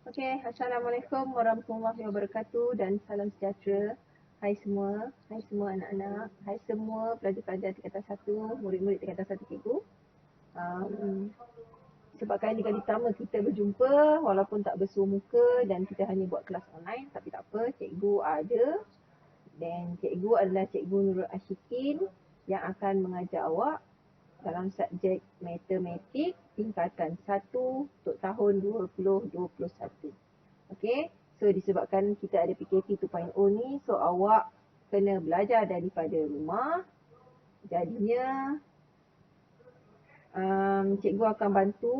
Okey, Assalamualaikum warahmatullahi wabarakatuh dan salam sejahtera. Hai semua, anak-anak, hai semua pelajar-pelajar tingkatan 1, murid-murid tingkatan 1 cikgu. Sebabkan ini kali pertama kita berjumpa walaupun tak bersua muka dan kita hanya buat kelas online, tapi tak apa, cikgu ada dan cikgu adalah Cikgu Nurul Ashikin yang akan mengajar awak dalam subjek matematik tingkatan 1 untuk tahun 2021. Okey, so disebabkan kita ada PKP 2.0 ni, so awak kena belajar daripada rumah. Jadinya cikgu akan bantu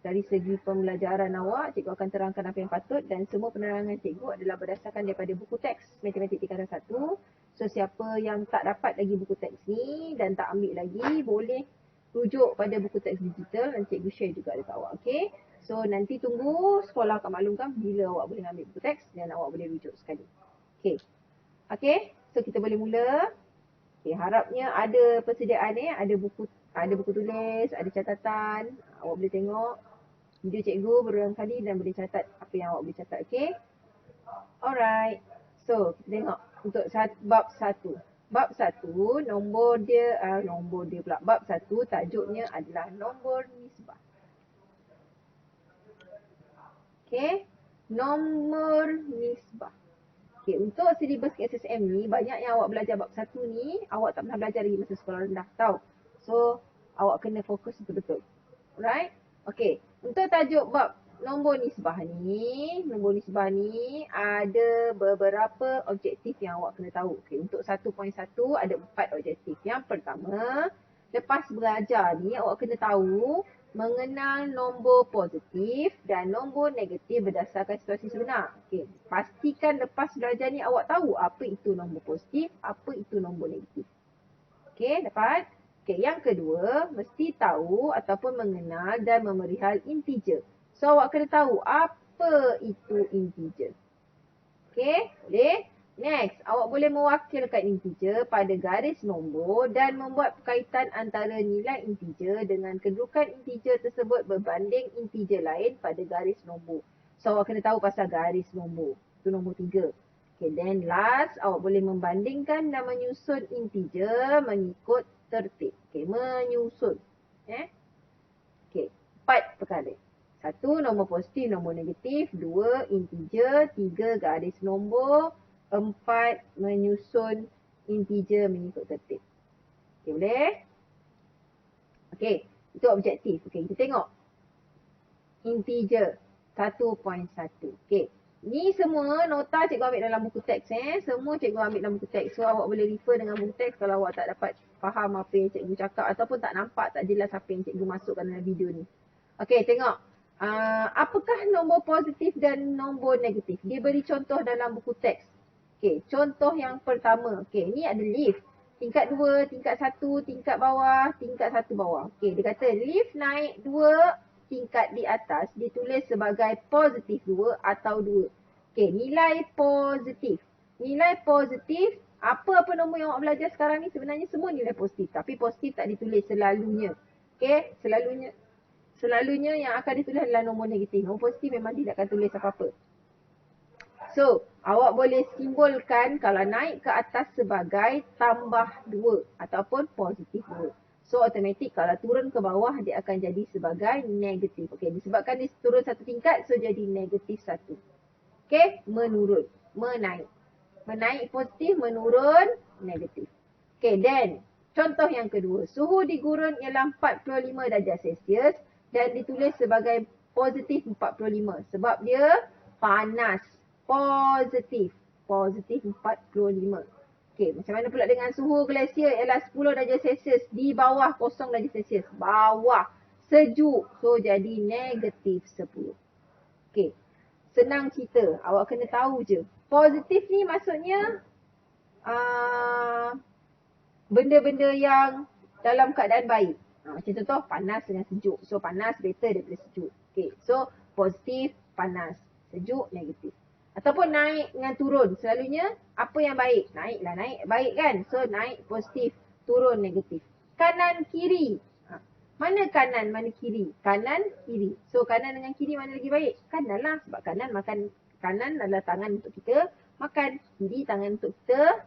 dari segi pembelajaran awak. Cikgu akan terangkan apa yang patut dan semua penerangan cikgu adalah berdasarkan daripada buku teks matematik tingkatan 1. So siapa yang tak dapat lagi buku teks ni dan tak ambil lagi, boleh rujuk pada buku teks digital dan cikgu share juga dekat awak. Okey. So nanti tunggu sekolah akan maklumkan bila awak boleh ambil buku teks dan awak boleh rujuk sekali. Okey. Okey. So kita boleh mula. Okey, harapnya ada persediaan ada buku tulis, ada catatan. Awak boleh tengok video cikgu berulang kali dan boleh catat apa yang awak boleh catat. Okey. Alright. So, kita tengok untuk bab 1. Bab 1, nombor dia pula. Bab 1 tajuknya adalah nombor nisbah. Okey. Nombor nisbah. Okey, untuk silibus KSSM ni, banyak yang awak belajar bab 1 ni, awak tak pernah belajar lagi masa sekolah rendah, tau. So, awak kena fokus betul-betul. Alright? Okey, untuk tajuk bab nombor nisbah ni ada beberapa objektif yang awak kena tahu. Okey, untuk 1.1 ada 4 objektif. Yang pertama, lepas belajar ni awak kena tahu mengenal nombor positif dan nombor negatif berdasarkan situasi sebenar. Okey, pastikan lepas belajar ni awak tahu apa itu nombor positif, apa itu nombor negatif. Okey, dapat? Okey, yang kedua, mesti tahu ataupun mengenal dan memerihal integer. So, awak kena tahu apa itu integer. Okey, boleh? Next, awak boleh mewakilkan integer pada garis nombor dan membuat perkaitan antara nilai integer dengan kedudukan integer tersebut berbanding integer lain pada garis nombor. So, awak kena tahu pasal garis nombor. Itu nombor 3. Okay, then last, awak boleh membandingkan dan menyusun integer mengikut tertib. Okay, menyusun. Okay, 4 perkara. 1, nombor positif, nombor negatif. 2, integer. 3, garis nombor. 4, menyusun integer mengikut tertib. Okay, boleh? Okay, itu objektif. Okay, kita tengok. Integer 1.1. Okay, ni semua nota cikgu ambil dalam buku teks. Semua cikgu ambil dalam buku teks. So, awak boleh refer dengan buku teks kalau awak tak dapat faham apa yang cikgu cakap ataupun tak nampak, tak jelas apa yang cikgu masukkan dalam video ni. Okay, tengok. Apakah nombor positif dan nombor negatif? Dia beri contoh dalam buku teks. Okay, contoh yang pertama. Okay, ni ada lift. Tingkat 2, tingkat 1, tingkat bawah, tingkat 1 bawah. Okay, dia kata lift naik 2 tingkat di atas ditulis sebagai positif 2 atau 2. Okay, nilai positif. Nilai positif, apa-apa nombor yang awak belajar sekarang ni sebenarnya semua nilai positif. Tapi positif tak ditulis selalunya. Okay, selalunya yang akan ditulis adalah nombor negatif. Nombor positif memang tidak akan tulis apa-apa. So, awak boleh simbolkan kalau naik ke atas sebagai tambah 2 ataupun positif 2. So, automatik kalau turun ke bawah dia akan jadi sebagai negatif. Okey, disebabkan dia turun 1 tingkat, so jadi negatif 1. Okey, menurun, menaik. Menaik positif, menurun negatif. Okey, then contoh yang kedua. Suhu di gurun ialah 45 darjah Celsius dan ditulis sebagai positif 45 sebab dia panas. Positif 45. Okey, macam mana pula dengan suhu glasier ialah 10 darjah Celsius di bawah 0 darjah Celsius. Bawah sejuk. So jadi negatif 10. Okey, senang cerita. Awak kena tahu je. Positif ni maksudnya benda-benda yang dalam keadaan baik. Macam contoh panas dengan sejuk. So panas better daripada sejuk. Okay, so positif, panas, sejuk, negatif. Ataupun naik dengan turun. Selalunya apa yang baik? Naiklah, naik baik kan? So naik positif, turun negatif. Kanan kiri. Mana kanan, mana kiri? Kanan, kiri. So kanan dengan kiri mana lagi baik? Kanan lah. Sebab kanan makan, kanan adalah tangan untuk kita makan. Kiri tangan untuk kita.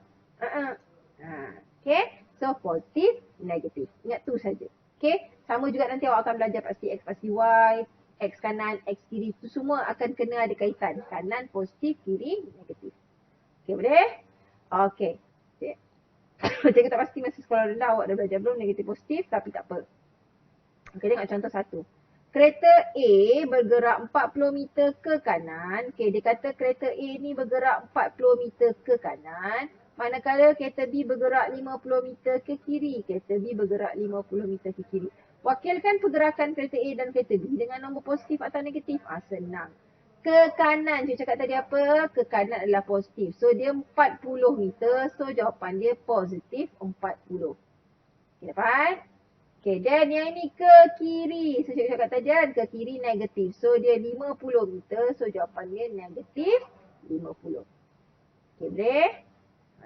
Okay. So positif, negatif. Ingat tu saja. Okay. Sama juga nanti awak akan belajar pasti X pasti Y. X kanan, X kiri. Itu semua akan kena ada kaitan. Kanan, positif, kiri, negatif. Okay, boleh? Okay. Macam kita pasti masa sekolah rendah awak dah belajar belum negatif positif tapi tak apa. Okay, tengok contoh satu. Kereta A bergerak 40 meter ke kanan. Okay, dia kata kereta A ni bergerak 40 meter ke kanan. Manakala kereta B bergerak 50 meter ke kiri. Kereta B bergerak 50 meter ke kiri. Wakilkan pergerakan kereta A dan kereta B dengan nombor positif atau negatif. Senang. Ke kanan, saya cakap tadi apa? Ke kanan adalah positif. So, dia 40 meter. So, jawapan dia positif 40. Okay, dapat? Okay, dan yang ni ke kiri. So, saya cakap tadi kan, ke kiri negatif. So, dia 50 meter. So, jawapan dia negatif 50. Okay, boleh?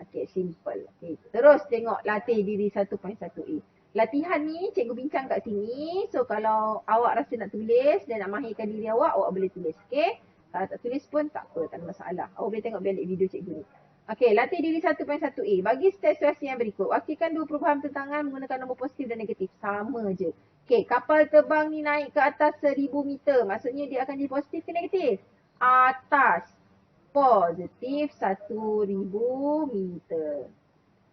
Okay, simple. Okay, terus tengok latih diri 1.1a. Latihan ni cikgu bincang kat sini. So, kalau awak rasa nak tulis dan nak mahirkan diri awak, awak boleh tulis. Okay? Kalau tak tulis pun tak apa, tak ada masalah. Awak boleh tengok balik video cikgu ni. Okay, latih diri 1.1a. Bagi situasi yang berikut. Wakilkan dua perubahan tentangan menggunakan nombor positif dan negatif. Sama je. Okay, kapal terbang ni naik ke atas 1000 meter. Maksudnya dia akan jadi positif ke negatif? Atas. Positif 1000 meter.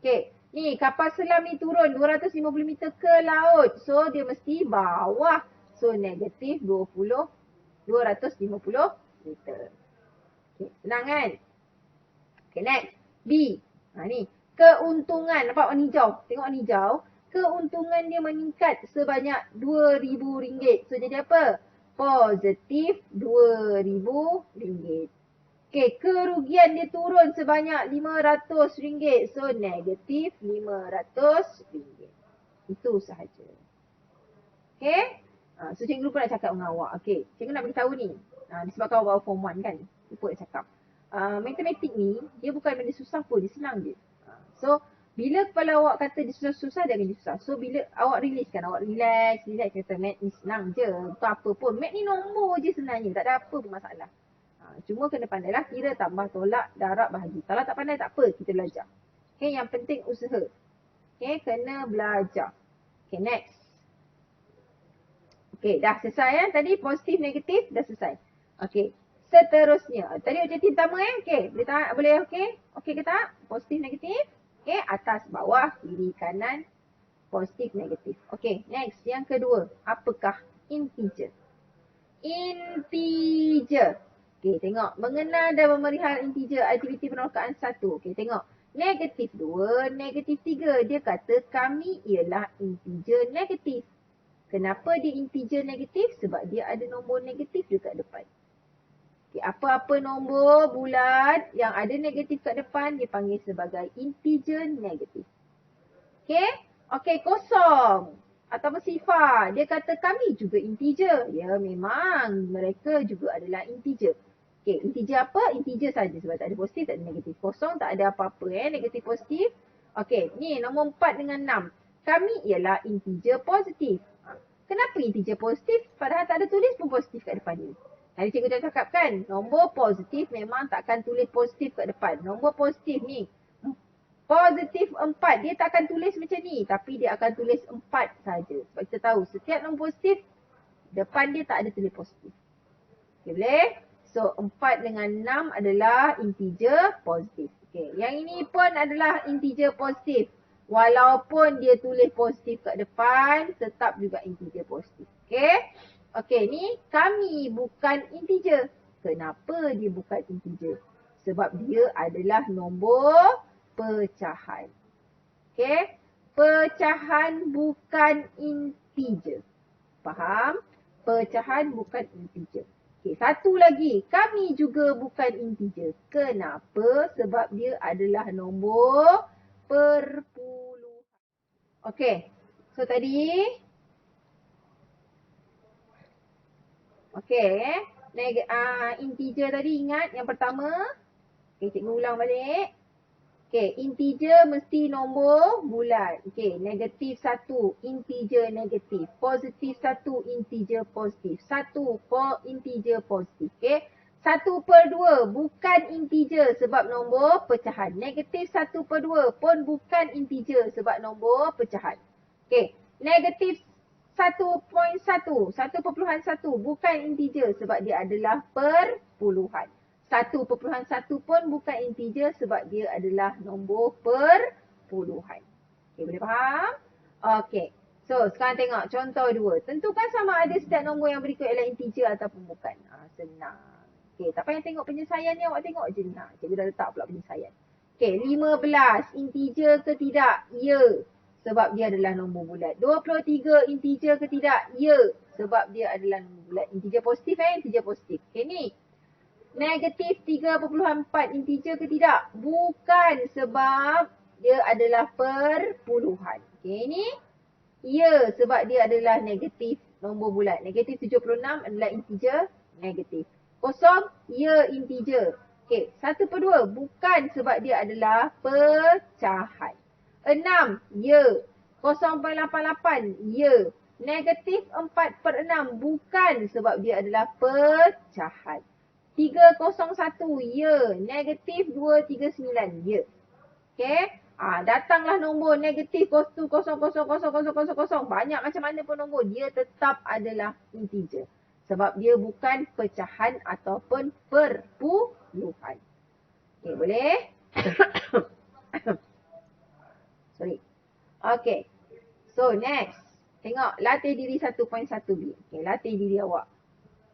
Okay. Ni kapal selam ni turun 250 meter ke laut. So dia mesti bawah. So negatif 250 meter. Okay. Senang kan? Okay, next. B. Ni. Keuntungan. Nampak warna hijau? Tengok warna hijau. Keuntungan dia meningkat sebanyak RM2,000. So jadi apa? Positif RM2,000. Okay, kerugian dia turun sebanyak RM500. So, negatif RM500. Itu sahaja. Okay. So, cikgu lupa nak cakap dengan awak. Okay, cikgu nak beritahu ni. Disebabkan awak form 1 kan. Lupa nak cakap. Matematik ni, dia bukan benda susah pun. Dia senang je. So, bila kepala awak kata dia susah-susah, dia akan jadi susah. So, bila awak release kan, awak relax, kata mat ni senang je. Bukan apa pun. Mat ni nombor je sebenarnya. Tak ada apa pun masalah. Cuma kena pandailah kira, tambah, tolak, darab, bahagi. Kalau tak pandai tak apa, kita belajar. Okay, yang penting usaha. Okay, kena belajar. Okay, next. Okay, dah selesai ya. Tadi positif, negatif, dah selesai. Okay, seterusnya. Tadi objektif pertama Okay, boleh okay? Okay ke tak? Positif, negatif. Okay, atas, bawah, kiri, kanan. Positif, negatif. Okay, next. Yang kedua. Apakah integer? Integer. Okay, tengok. Mengenal dan memelihara integer, aktiviti penerokaan 1. Okay, tengok. Negatif 2, negatif 3. Dia kata kami ialah integer negatif. Kenapa dia integer negatif? Sebab dia ada nombor negatif dekat depan. Okay, apa-apa nombor bulat yang ada negatif kat depan, dia panggil sebagai integer negatif. Okay? Okay, kosong. Ataupun sifar. Dia kata kami juga integer. Ya, memang mereka juga adalah integer. Okay, integer apa? Integer saja sebab tak ada positif, tak ada negatif. Kosong tak ada apa-apa negatif positif. Okay, ni nombor 4 dengan 6. Kami ialah integer positif. Kenapa integer positif? Padahal tak ada tulis pun positif kat depan ni. Tadi cikgu dah cakap kan, nombor positif memang takkan tulis positif kat depan. Nombor positif ni, positif 4, dia tak akan tulis macam ni. Tapi dia akan tulis 4 saja. Sebab kita tahu setiap nombor positif, depan dia tak ada tulis positif. Okay, boleh? So, 4 dengan 6 adalah integer positif. Okay, yang ini pun adalah integer positif. Walaupun dia tulis positif kat depan, tetap juga integer positif. Okay? Okay, ni kami bukan integer. Kenapa dia bukan integer? Sebab dia adalah nombor pecahan. Okay? Pecahan bukan integer. Faham? Pecahan bukan integer. Okay, satu lagi. Kami juga bukan integer. Kenapa? Sebab dia adalah nombor perpuluhan. Okay. So tadi. Okay. Integer tadi ingat yang pertama. Okay, cikgu ulang balik. Okay, integer mesti nombor bulat. Okay, negatif 1, integer negatif. Positif 1, integer positif. 1, integer positif. Okay, 1/2 bukan integer sebab nombor pecahan. Negatif 1/2 pun bukan integer sebab nombor pecahan. Okay, negatif 1.1, 1/1 bukan integer sebab dia adalah perpuluhan. 1/1 pun bukan integer sebab dia adalah nombor perpuluhan. Okay, boleh faham? Okay. So, sekarang tengok contoh 2. Tentukan sama ada setiap nombor yang berikut ialah integer ataupun bukan. Senang. Okay, tak payah tengok penyelesaian ni, awak tengok je. Cikgu dah letak pula penyelesaian. Okay, 15 integer ke tidak? Ya. Sebab dia adalah nombor bulat. 23 integer ke tidak? Ya. Sebab dia adalah nombor bulat. Integer positif integer positif. Okay, ni. Negatif 3.4 integer ke tidak? Bukan sebab dia adalah perpuluhan. Okay, ni ya sebab dia adalah negatif nombor bulat. Negatif 76 adalah integer negatif. Kosong, ya integer. Okay, 1/2 bukan sebab dia adalah pecahan. 6, ya. 0.88, ya. Negatif 4/6 bukan sebab dia adalah pecahan. 301, ya. Negatif 239, ya. Okay. Datanglah nombor negatif 0.0000000. Banyak macam mana pun nombor, dia tetap adalah integer. Sebab dia bukan pecahan ataupun perpuluhan. Okay, boleh? Sorry. Okay. So, next. Tengok, latih diri 1.1b. Okay, latih diri awak.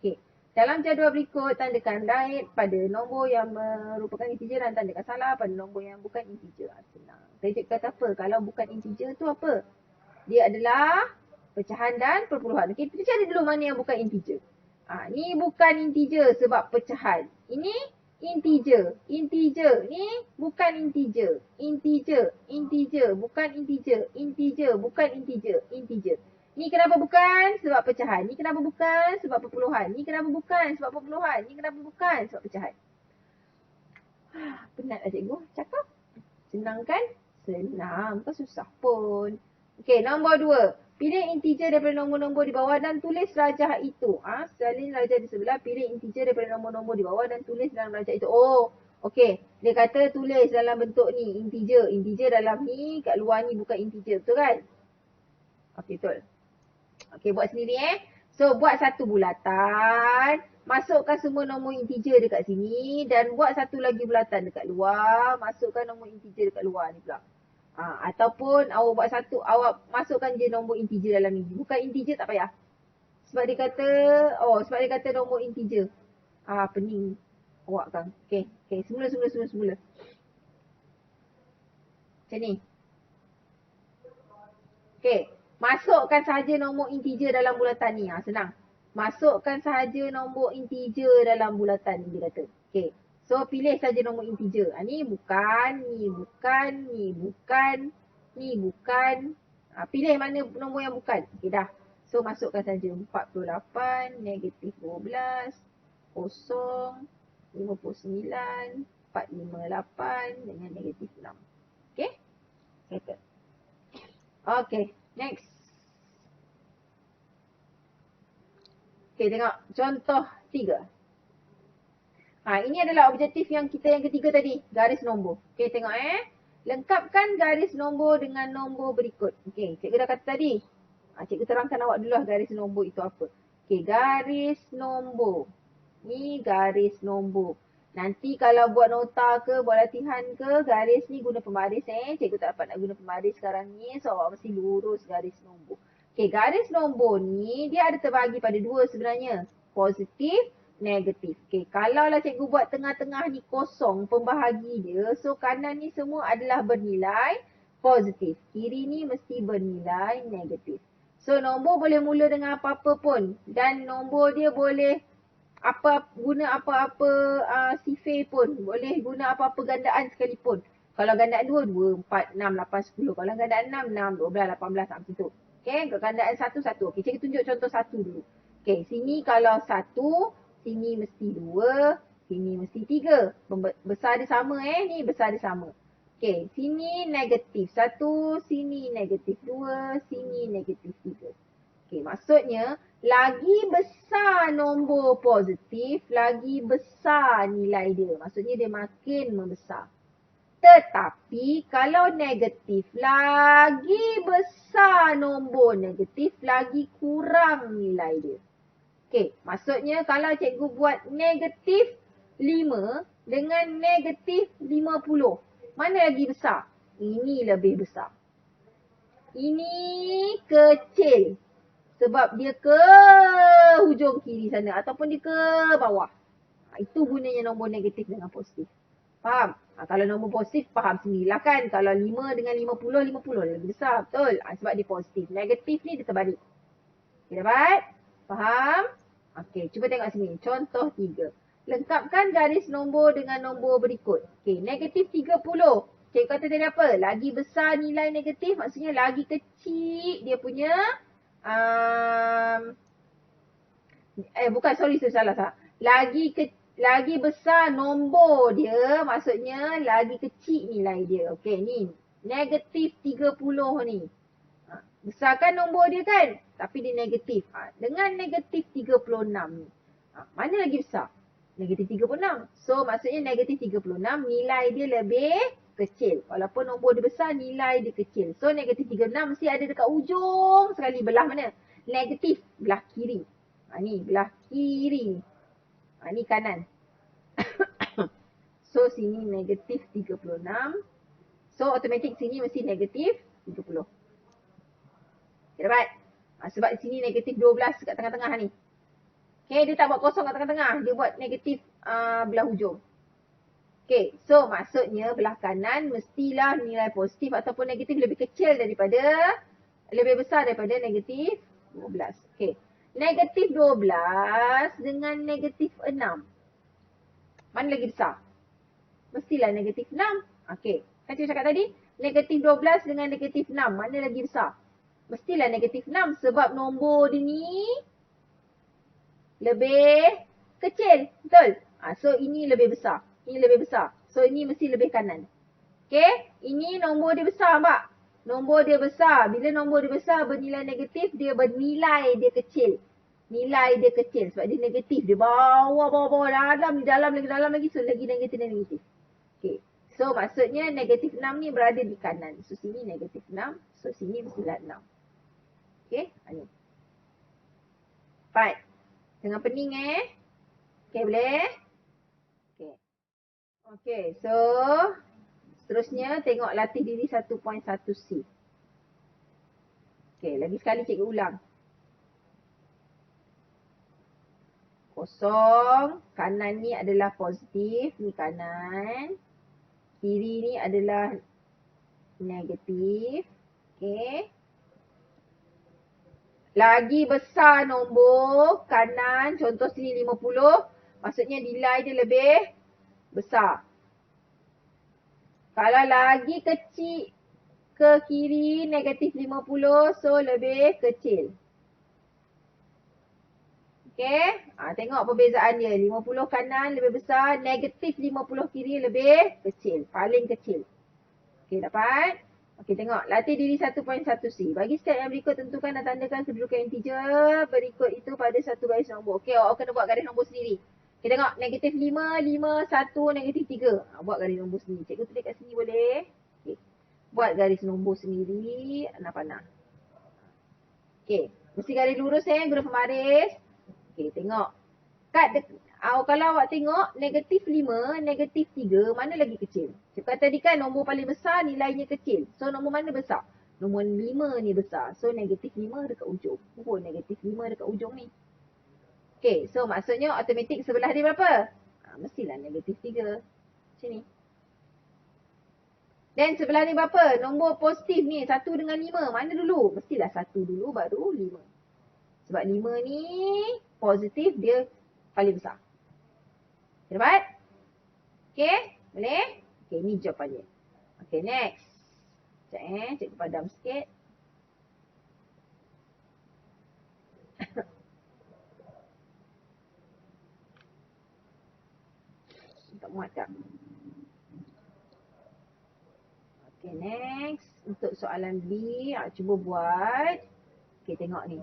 Okay. Dalam jadual berikut, tandakan right pada nombor yang merupakan integer dan tandakan salah pada nombor yang bukan integer. Senang. Tajuk kata apa? Kalau bukan integer tu apa? Dia adalah pecahan dan perpuluhan. Okay, kita cari dulu mana yang bukan integer. Ni bukan integer sebab pecahan. Ini integer. Integer. Ni bukan integer. Integer. Integer. Bukan integer. Integer. Bukan integer. Integer. Ni kenapa bukan? Sebab pecahan. Ni kenapa bukan? Sebab perpuluhan. Ni kenapa bukan? Sebab perpuluhan. Ni kenapa bukan? Sebab pecahan. Penatlah cikgu cakap. Senang kan? Senang. Bukan susah pun. Okey, nombor 2. Pilih integer daripada nombor-nombor di bawah dan tulis rajah itu. Salin rajah di sebelah. Pilih integer daripada nombor-nombor di bawah dan tulis dalam rajah itu. Oh, okey. Dia kata tulis dalam bentuk ni. Integer. Integer dalam ni. Kat luar ni bukan integer. Betul kan? Okey, betul. Okey, buat sendiri So, buat satu bulatan. Masukkan semua nombor integer dekat sini. Dan buat satu lagi bulatan dekat luar. Masukkan nombor integer dekat luar ni pula. Ataupun awak buat satu, awak masukkan je nombor integer dalam ni. Bukan integer tak payah. Sebab dia kata, sebab dia kata nombor integer. Pening awak kan. Okey, semula. Macam ni. Okey. Masukkan sahaja nombor integer dalam bulatan ni. Senang. Masukkan sahaja nombor integer dalam bulatan ni, dia kata. Okey. So, pilih saja nombor integer. Ni bukan, ni bukan, ni bukan, ni bukan. Pilih mana nombor yang bukan. Okey, dah. So, masukkan saja 48, negatif 12, 0, 59, 458 dengan negatif 6. Okey? Settle. Okey. Next. Okay, tengok. Contoh 3. Ini adalah objektif yang kita yang ketiga tadi. Garis nombor. Okay, tengok Lengkapkan garis nombor dengan nombor berikut. Okay, cikgu dah kata tadi. Cikgu terangkan awak dulu lah garis nombor itu apa. Okay, garis nombor. Ni garis nombor. Nanti kalau buat nota ke, buat latihan ke, garis ni guna pembaris Cikgu tak dapat nak guna pembaris sekarang ni. So, awak mesti lurus garis nombor. Okay, garis nombor ni dia ada terbahagi pada 2 sebenarnya. Positif, negatif. Okay, kalau lah cikgu buat tengah-tengah ni kosong pembahagi dia. So, kanan ni semua adalah bernilai positif. Kiri ni mesti bernilai negatif. So, nombor boleh mula dengan apa-apa pun. Dan nombor dia boleh guna apa-apa sifir pun. Boleh guna apa-apa gandaan sekalipun. Kalau gandaan 2, 2, 4, 6, 8, 10. Kalau gandaan 6, 6, 12, 18, macam tu. Okay, kalau gandaan 1, 1. Okay, cikgu tunjuk contoh 1 dulu. Okay, sini kalau 1, sini mesti 2, sini mesti 3. Besar dia sama ni besar dia sama. Okey, sini negatif 1, sini negatif 2, sini negatif 3. Okey, maksudnya lagi besar nombor positif, lagi besar nilai dia. Maksudnya dia makin membesar. Tetapi kalau negatif, lagi besar nombor negatif, lagi kurang nilai dia. Okey, maksudnya kalau cikgu buat negatif 5 dengan negatif 50, mana lagi besar? Ini lebih besar. Ini kecil sebab dia ke hujung kiri sana ataupun dia ke bawah. Itu gunanya nombor negatif dengan positif. Faham? Kalau nombor positif faham sendirilah kan. Kalau 5 dengan 50, 50 lebih besar. Betul? Sebab dia positif. Negatif ni dia terbalik. Okay, dapat? Faham? Okey, cuba tengok sini. Contoh 3. Lengkapkan garis nombor dengan nombor berikut. Okey, negatif 30. Cikgu kata tadi apa? Lagi besar nilai negatif, maksudnya lagi kecil dia punya um, bukan, sorry, saya salah. Lagi besar nombor dia, maksudnya lagi kecil nilai dia. Okey, ni negatif 30 ni. Besarkan nombor dia kan? Tapi dia negatif. Dengan negatif 36 ni. Mana lagi besar? Negatif 36. So maksudnya negatif 36 nilai dia lebih kecil. Walaupun nombor dia besar, nilai dia kecil. So negatif 36 mesti ada dekat ujung sekali. Belah mana? Negatif. Belah kiri. Ni belah kiri. Ni kanan. So sini negatif 36. So automatik sini mesti negatif 30. Okay, dapat? Sebab di sini negatif 12 kat tengah-tengah ni. Okay, dia tak buat kosong kat tengah-tengah. Dia buat negatif belah hujung. Okay, so maksudnya belah kanan mestilah nilai positif ataupun negatif lebih kecil daripada, lebih besar daripada negatif 12. Okay, negatif 12 dengan negatif 6. Mana lagi besar? Mestilah negatif 6. Okay, kan cikgu cakap tadi, negatif 12 dengan negatif 6. Mana lagi besar? Mestilah negatif 6 sebab nombor dia ni lebih kecil. Betul? So ini lebih besar. Ini lebih besar. So ini mesti lebih kanan. Okay? Ini nombor dia besar, Mak. Nombor dia besar. Bila nombor dia besar bernilai negatif, dia bernilai dia kecil. Nilai dia kecil sebab dia negatif. Dia bawah, dalam lagi. So lagi negatif dan negatif. Okay. So maksudnya negatif 6 ni berada di kanan. So sini negatif 6. So sini mestilah 6. Okay, ni. Baik. Tengah pening Okay, boleh? Okay. Okay, so seterusnya tengok latih diri 1.1C. Okay, lagi sekali cikgu ulang. Kosong, kanan ni adalah positif, ni kanan. Kiri ni adalah negatif. Okay. Lagi besar nombor kanan, contoh sini 50, maksudnya nilai dia lebih besar. Kalau lagi kecil ke kiri, negatif 50, so lebih kecil. Okay, tengok perbezaan dia. 50 kanan lebih besar, negatif 50 kiri lebih kecil, paling kecil. Okay, dapat? Okey, tengok. Latih diri 1.1C. Bagi step yang berikut, tentukan dan tandakan kedudukan integer berikut itu pada satu garis nombor. Okey, awak kena buat garis nombor sendiri. Okey, tengok. Negatif 5, 5, 1, negatif 3. Buat garis nombor sendiri. Cikgu tulis kat sini boleh? Okey. Buat garis nombor sendiri. Panah-panah. Okey. Mesti garis lurus guna pembaris. Okey, tengok. Kalau awak tengok negatif 5, negatif 3, mana lagi kecil? Cakap tadi kan nombor paling besar nilainya kecil. So nombor mana besar? Nombor 5 ni besar. So negatif 5 dekat ujung. Negatif 5 dekat ujung ni. Okay, so maksudnya automatik sebelah dia berapa? Mestilah negatif 3. Macam ni. Dan sebelah ni berapa? Nombor positif ni 1 dengan 5. Mana dulu? Mestilah 1 dulu baru 5. Sebab 5 ni positif dia paling besar. Dapat? Okay, boleh? Okay, ni jawapan dia. Okay, next. Sekejap cikgu padam sikit. Tak muat tak? Okay, next. Untuk soalan B, cuba buat. Okay, tengok ni.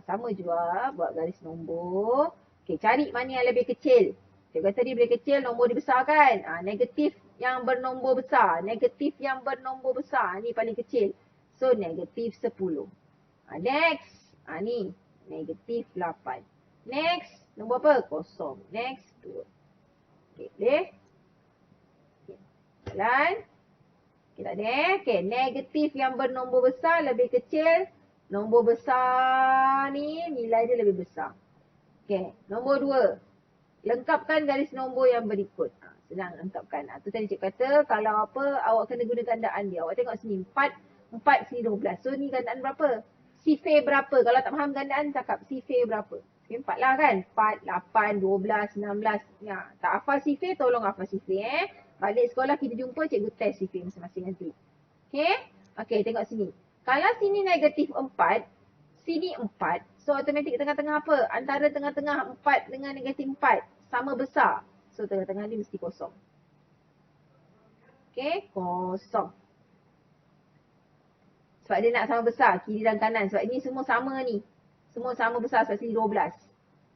Sama juga, buat garis nombor. Okay, cari mana yang lebih kecil. Cikgu kata dia lebih kecil, nombor dia besar kan? Negatif yang bernombor besar. Negatif yang bernombor besar. Ni paling kecil. So, negatif 10. Next. Ni, negatif 8. Next. Nombor apa? Kosong. Next, 2. Okay, boleh? Okay, jalan. Okay, tak ada. Okay, negatif yang bernombor besar lebih kecil. Nombor besar ni nilai dia lebih besar. Okay, nombor 2. Lengkapkan garis nombor yang berikut. Senang lengkapkan. Tu tadi cikgu kata kalau apa awak kena guna gandaan dia. Awak tengok sini 4 sini 12. So ni gandaan berapa? Sifir berapa? Kalau tak faham gandaan cakap sifir berapa? Okay, 4 lah kan? 4, 8, 12, 16. Tak hafal sifir tolong hafal sifir Balik sekolah kita jumpa cikgu test sifir masing-masing nanti. Okay? Okay, tengok sini. Kalau sini negatif 4, sini 4. So, automatik tengah-tengah apa? Antara tengah-tengah 4 dengan negatif 4 sama besar. So, tengah-tengah ni mesti kosong. Okay, kosong. Sebab dia nak sama besar, kiri dan kanan. Sebab ini semua sama ni. Semua sama besar sebab sini 12.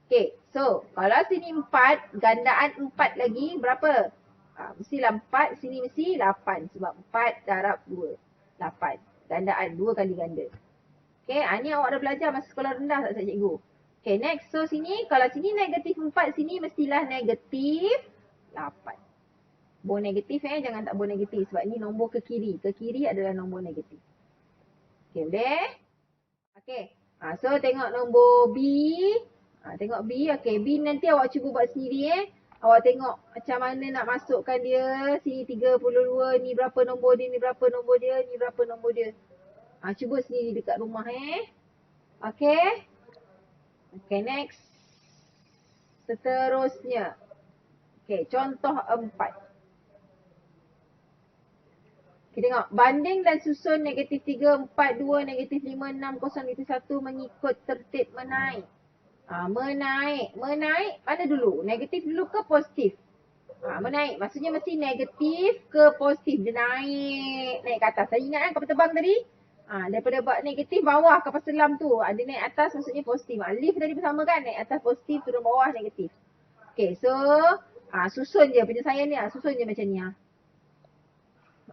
Okay, so kalau sini 4, gandaan 4 lagi berapa? Mestilah 4, sini mesti 8. Sebab 4 darab 2. 8. Gandaan 2 kali ganda. Okay, ni awak dah belajar masa sekolah rendah tak cikgu? Okay, next. So, sini, kalau sini negatif 4, sini mestilah negatif 8. Bor negatif jangan tak bor negatif. Sebab ni nombor ke kiri. Ke kiri adalah nombor negatif. Okay, boleh? Okay. So, tengok nombor B. Tengok B. Okay, B nanti awak cuba buat sendiri Awak tengok macam mana nak masukkan dia. Sini 32. Ni berapa nombor dia. Ni berapa nombor dia. Ni berapa nombor dia. Cuba sendiri dekat rumah Okay. Okay, next. Seterusnya. Okay, contoh 4. Okay, tengok. Banding dan susun negatif 3, 4, 2, negatif 5, 6, 0, negatif 1 mengikut tertib menaik. Menaik. Menaik mana dulu? Negatif dulu ke positif? Menaik. Maksudnya mesti negatif ke positif. Dia naik. Naik ke atas. Saya ingat kan kapal terbang tadi? Daripada buat negatif bawah kapal selam tu. Dia naik atas maksudnya positif. Lift tadi bersama kan? Naik atas positif, turun bawah negatif. Okay, so susun je penyelesaian ni. Susun je macam ni.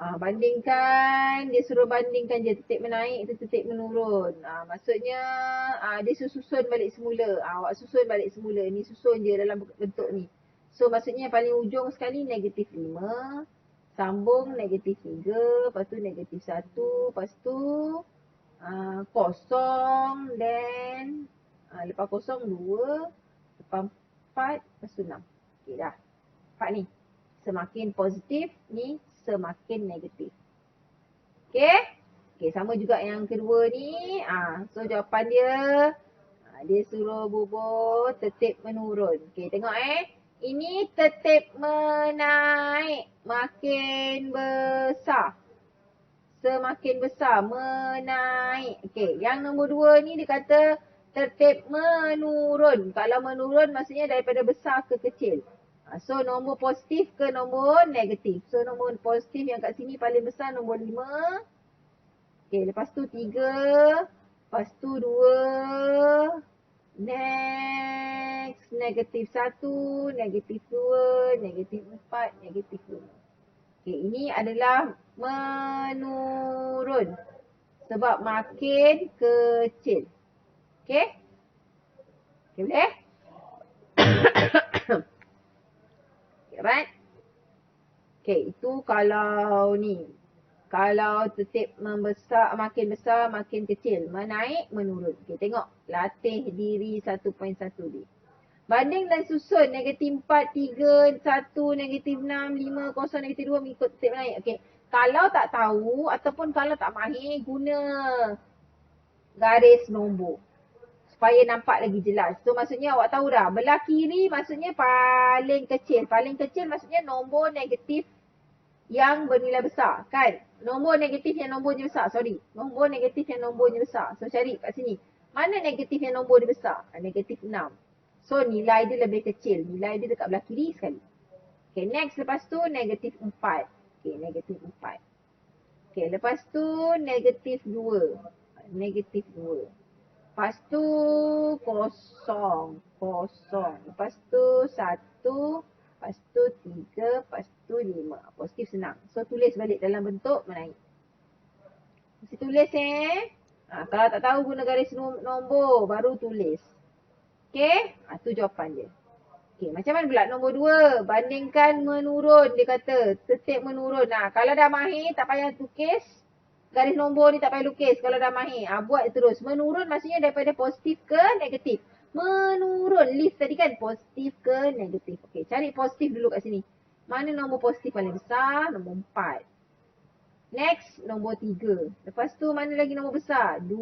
Bandingkan, dia suruh bandingkan je titik menaik tu titik menurun. Maksudnya dia susun balik semula. Awak susun balik semula. Ni susun je dalam bentuk ni. So maksudnya paling ujung sekali negatif 5. Sambung negatif 3. Lepas tu negatif 1. Lepas tu kosong. Then lepas kosong 2. Lepas 4. Lepas tu 6. Okay dah. 4 ni. Semakin positif ni semakin negatif. Okay. Okay, sama juga yang kedua ni. So jawapan dia, dia suruh bubur tertib menurun. Okay, tengok Ini tertib menaik. Makin besar. Semakin besar. Menaik. Okay, yang nombor 2 ni dia kata tertib menurun. Kalau menurun maksudnya daripada besar ke kecil. So, nombor positif ke nombor negatif. So, nombor positif yang kat sini paling besar nombor 5. Okay, lepas tu 3. Lepas tu 2. Next. Negatif 1. Negatif 2. Negatif 4. Negatif 5. Okay, ini adalah menurun. Sebab makin kecil. Okay? Okay, boleh? Right? Okay, itu kalau ni. Kalau tertib membesar, makin besar, makin kecil. Menaik, menurun. Okay, tengok. Latih diri 1.1 ni. Banding dan susun. Negatif 4, 3, 1, negatif 6, 5, 0, negatif 2 mengikut tertib menaik. Okay. Kalau tak tahu ataupun kalau tak mahir, guna garis nombor. Supaya nampak lagi jelas. So maksudnya awak tahu dah. Belah kiri maksudnya paling kecil. Paling kecil maksudnya nombor negatif yang bernilai besar. Kan? Nombor negatif yang nombornya besar. Sorry. Nombor negatif yang nombornya besar. So cari kat sini. Mana negatif yang nombor dia besar? Negatif 6. So nilai dia lebih kecil. Nilai dia dekat belah kiri sekali. Okay, next lepas tu negatif 4. Okay, negatif 4. Okay, lepas tu negatif 2. Negatif 2. Lepas tu kosong. Kosong. Lepas tu 1. Lepas tu 3. Lepas tu 5. Positif senang. So tulis balik dalam bentuk menaik. Mesti tulis kalau tak tahu guna garis nombor baru tulis. Okay. Tu jawapan dia. Okay, macam mana pula nombor 2? Bandingkan menurun, dia kata. Tertib menurun. Kalau dah mahir, tak payah lukis. Garis nombor ni tak payah lukis kalau dah mahir. Buat terus. Menurun maksudnya daripada positif ke negatif. Menurun. List tadi kan positif ke negatif. Okay, cari positif dulu kat sini. Mana nombor positif paling besar? Nombor 4. Next, nombor 3. Lepas tu mana lagi nombor besar? 2.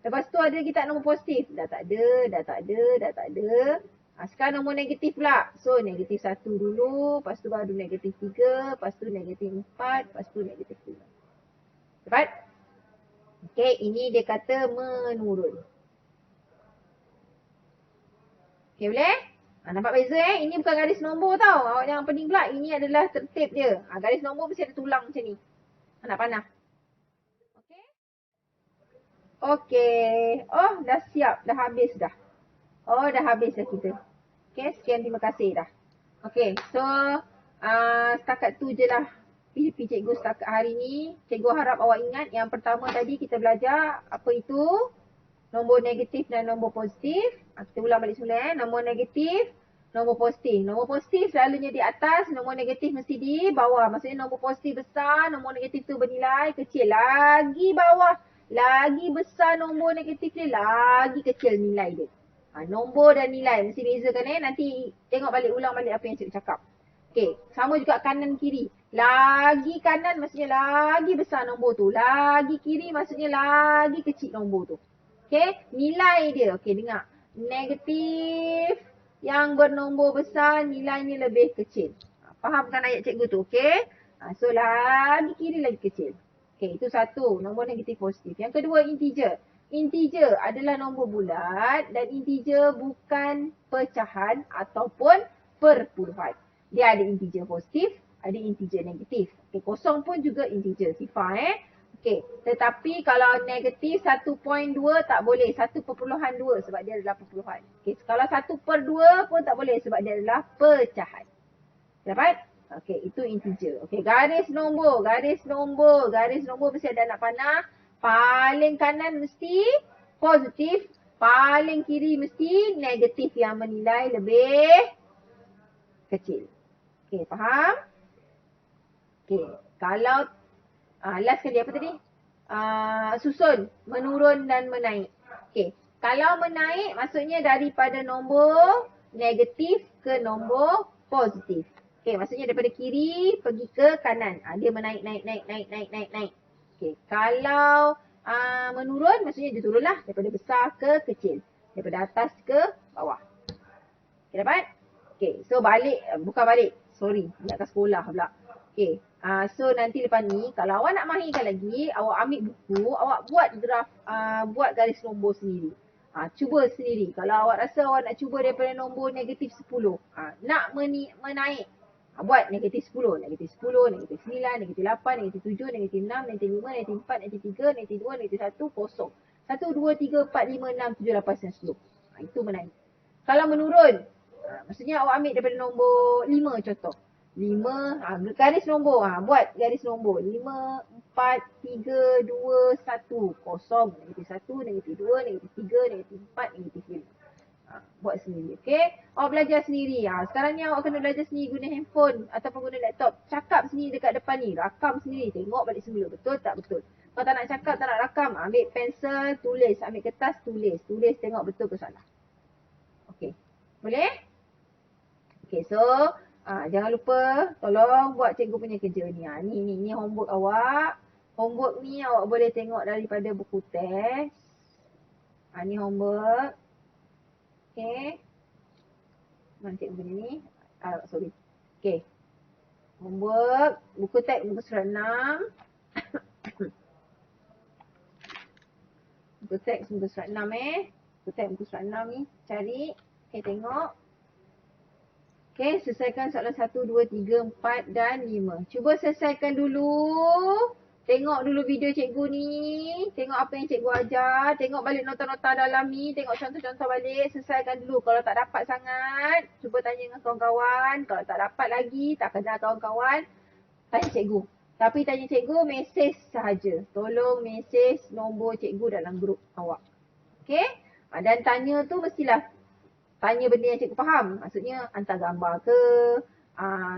Lepas tu ada lagi tak nombor positif? Dah tak ada, dah tak ada, dah tak ada. Sekarang nombor negatif pula. So, negatif 1 dulu. Lepas tu baru negatif 3. Lepas tu negatif 4. Lepas tu negatif 5. Dapat? Okay, ini dia kata menurun. Okay, boleh? Nampak beza Ini bukan garis nombor tau. Awak jangan pening pula. Ini adalah tertib dia. Garis nombor mesti ada tulang macam ni. Nak panah. Okay? Okay. Oh, dah siap. Dah habis dah. Oh, dah habis dah kita. Okay, sekian terima kasih dah. Okay, so setakat tu je lah PDP cikgu setakat hari ni. Cikgu harap awak ingat yang pertama tadi kita belajar apa itu nombor negatif dan nombor positif. Kita ulang balik semula nombor negatif, nombor positif. Nombor positif selalunya di atas, nombor negatif mesti di bawah. Maksudnya nombor positif besar, nombor negatif tu bernilai kecil. Lagi bawah, lagi besar nombor negatif dia, lagi kecil nilai dia. Nombor dan nilai mesti bezakan Nanti tengok balik, ulang balik apa yang cikgu cakap. Okay, sama juga kanan kiri. Lagi kanan maksudnya lagi besar nombor tu. Lagi kiri maksudnya lagi kecil nombor tu. Okay, nilai dia. Okay, dengar. Negatif yang bernombor besar nilainya lebih kecil. Fahamkan ayat cikgu tu, okay? So, lagi kiri lagi kecil. Okay, itu satu. Nombor negatif positif. Yang kedua, integer. Integer adalah nombor bulat dan integer bukan pecahan ataupun perpuluhan. Dia ada integer positif, ada integer negatif. Okay, kosong pun juga integer. Sifar Okay, tetapi kalau negatif 1.2 tak boleh. 1.2 sebab dia adalah perpuluhan. Okay, kalau 1/2 pun tak boleh sebab dia adalah pecahan. Dapat? Okay, itu integer. Okay, garis nombor. Garis nombor. Garis nombor mesti ada anak panah. Paling kanan mesti positif. Paling kiri mesti negatif yang menilai lebih kecil. Okay, faham? Okay, kalau last kali apa tadi? Susun, menurun dan menaik. Okay, kalau menaik maksudnya daripada nombor negatif ke nombor positif. Okay, maksudnya daripada kiri pergi ke kanan. Dia menaik, naik. Okay, kalau menurun maksudnya dia turunlah daripada besar ke kecil. Daripada atas ke bawah. Okay, dapat? Okay, so balik, bukan balik. Sorry, nak ke sekolah pula. Okay, so nanti lepas ni, kalau awak nak mahirkan lagi, awak ambil buku, awak buat graf, buat garis nombor sendiri. Cuba sendiri. Kalau awak rasa awak nak cuba daripada nombor negatif 10, nak menaik, buat negatif 10, negatif 10, negatif 9, negatif 8, negatif 7, negatif 6, negatif 5, negatif 4, negatif 3, negatif 2, negatif 1, kosong. 1, 2, 3, 4, 5, 6, 7, 8, 9, 10. Itu menaik. Kalau menurun, maksudnya awak ambil daripada nombor 5 contoh. 5, garis nombor. Buat garis nombor. 5, 4, 3, 2, 1. Kosong. Negatif 1, negatif 2, negatif 3, negatif 4, negatif 5. Buat sendiri. Okay. Awak belajar sendiri. Sekarang ni awak kena belajar sendiri guna handphone ataupun guna laptop. Cakap sendiri dekat depan ni. Rakam sendiri. Tengok balik semula. Betul tak betul. Kalau tak nak cakap, tak nak rakam. Ambil pensel, tulis. Ambil kertas, tulis. Tulis tengok betul ke salah. Okay. Boleh? Okay, so jangan lupa tolong buat cikgu punya kerja ni. Ni homework awak. Homework ni awak boleh tengok daripada buku test. Ni homework. Okay. Mana cikgu punya ni? Sorry. Okay. Homework. Buku teks muka surat 6. Buku teks muka surat 6 Buku teks muka surat 6 ni. Cari. Okay, tengok. Okay, selesaikan soalan 1, 2, 3, 4 dan 5. Cuba selesaikan dulu. Tengok dulu video cikgu ni. Tengok apa yang cikgu ajar. Tengok balik nota-nota dalam ni. Tengok contoh-contoh balik. Selesaikan dulu. Kalau tak dapat sangat, cuba tanya dengan kawan-kawan. Kalau tak dapat lagi, tak kenal kawan-kawan, tanya cikgu. Tapi tanya cikgu, mesej sahaja. Tolong mesej nombor cikgu dalam grup awak. Okay? Dan tanya tu mestilah tanya benda yang cikgu faham. Maksudnya hantar gambar ke.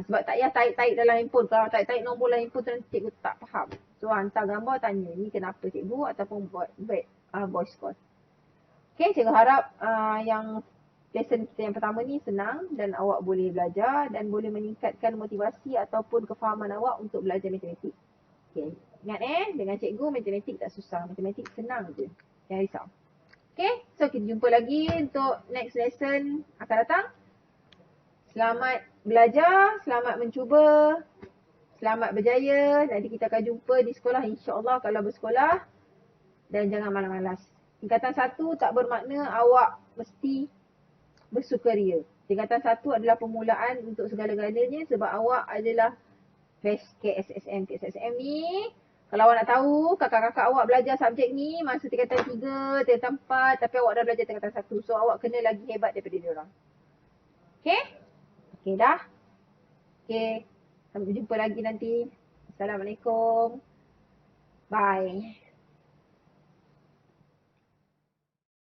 Sebab tak payah tarik-tarik dalam handphone. Kalau tarik-tarik nombor dalam handphone tu nanti cikgu tak faham. So hantar gambar tanya ni kenapa cikgu ataupun buat voice call. Okay, cikgu harap yang lesson kita yang pertama ni senang dan awak boleh belajar dan boleh meningkatkan motivasi ataupun kefahaman awak untuk belajar matematik. Okay, ingat dengan cikgu matematik tak susah. Matematik senang je. Jangan risau. Okay, so kita jumpa lagi untuk next lesson akan datang. Selamat belajar, selamat mencuba, selamat berjaya. Nanti kita akan jumpa di sekolah insya-Allah kalau bersekolah. Dan jangan malas-malas. Tingkatan 1 tak bermakna awak mesti bersukaria. Tingkatan 1 adalah permulaan untuk segala-galanya sebab awak adalah best KSSM. KSSM ni kalau awak nak tahu, kakak-kakak awak belajar subjek ni masa tingkatan 3, tingkatan 4 tapi awak dah belajar tingkatan 1. So awak kena lagi hebat daripada dia orang. Okay? Okay dah? Okay. Sampai jumpa lagi nanti. Assalamualaikum. Bye.